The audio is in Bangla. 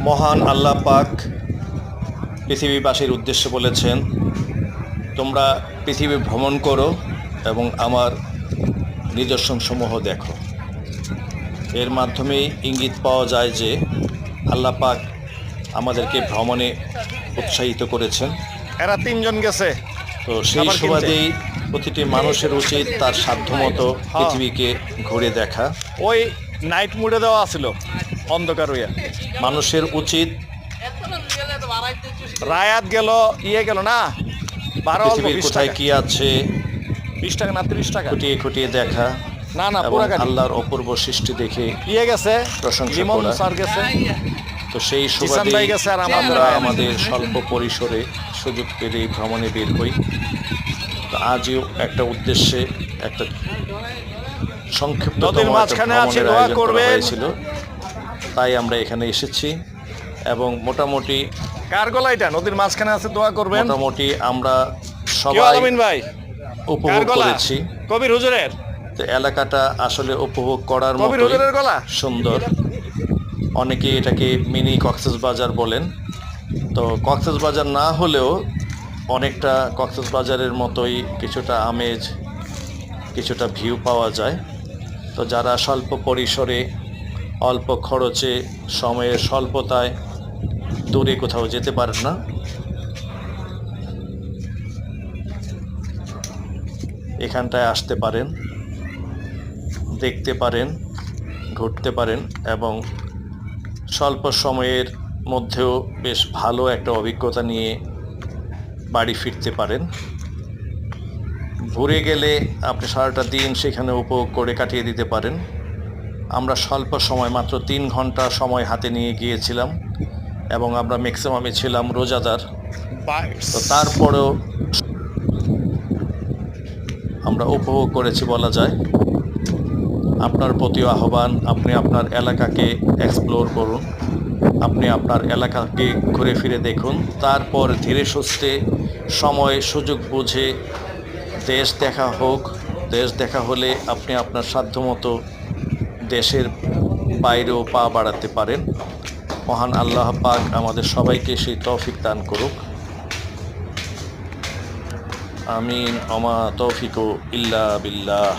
মহান আল্লাহ পাক পৃথিবীবাসীর উদ্দেশ্যে বলেছেন, তোমরা পৃথিবী ভ্রমণ করো এবং আমার নিদর্শনসমূহ দেখো। এর মাধ্যমেই ইঙ্গিত পাওয়া যায় যে আল্লাহ পাক আমাদেরকে ভ্রমণে উৎসাহিত করেছেন। এরা তিনজন গেছে। তো সেই সুবাদেই প্রতিটি মানুষের উচিত তার সাধ্যমতো পৃথিবীকে ঘুরে দেখা। ওই নাইট মুডে দেওয়া ছিল অন্ধকার হইয়া। মানুষের উচিত রায়াত গেল, গেল না, পৃথিবীর কোথায় কি আছে 20 টাকা না 30 টাকা খুঁটিয়ে খুঁটিয়ে দেখা, না না এবং আল্লাহর অপূর্ব সৃষ্টি দেখে গেছে, প্রশংসা করা। স্যার গেছে। তো সেই সুবাদে আমরা আমাদের স্বল্প পরিসরে সুযোগ পেলেই ভ্রমণে বের হই। তো আজও একটা উদ্দেশ্যে একটা সংক্ষিপ্ত হয়েছিল, তাই আমরা এখানে এসেছি এবং মোটামুটি কার গলা এটা নদীর মাঝখানে আছে, দোয়া করবেন। মোটামুটি আমরা সবাই উপভোগ করেছি। কবির হুজুরের তো এলাকাটা আসলে উপভোগ করার মতো সুন্দর। অনেকে এটাকে মিনি কক্সবাজার বলেন। তো কক্সবাজার না হলেও অনেকটা কক্সবাজারের মতোই কিছুটা আমেজ, কিছুটা ভিউ পাওয়া যায়। তো যারা স্বল্প পরিসরে, অল্প খরচে, সময়ের স্বল্পতায় দূরে কোথাও যেতে পারেন না, এখানটায় আসতে পারেন, দেখতে পারেন, ঘুরতে পারেন এবং স্বল্প সময়ের মধ্যেও বেশ ভালো একটা অভিজ্ঞতা নিয়ে বাড়ি ফিরতে পারেন। ঘুরে গেলে আপনি সারাটা দিন সেখানে উপভোগ করে কাটিয়ে দিতে পারেন। আমরা স্বল্প সময়, মাত্র 3 ঘন্টা সময় হাতে নিয়ে গিয়েছিলাম এবং আমরা ম্যাক্সিমামে ছিলাম রোজাদার। তো তারপরেও আমরা উপভোগ করেছি বলা যায়। আপনার প্রতি আহ্বান, আপনি আপনার এলাকাকে এক্সপ্লোর করুন, আপনি আপনার এলাকাকে ঘুরে ফিরে দেখুন। তারপর ধীরে সুস্থে সময় সুযোগ বুঝে দেশ দেখা হোক। দেশ দেখা হলে আপনি আপনার সাধ্যমতো দেশের বাইরেও পা বাড়াতে পারেন। মহান আল্লাহ পাক আমাদের সবাইকে সেই তৌফিক দান করুক। আমিন। ওমা তৌফিকু ইল্লা বিল্লাহ।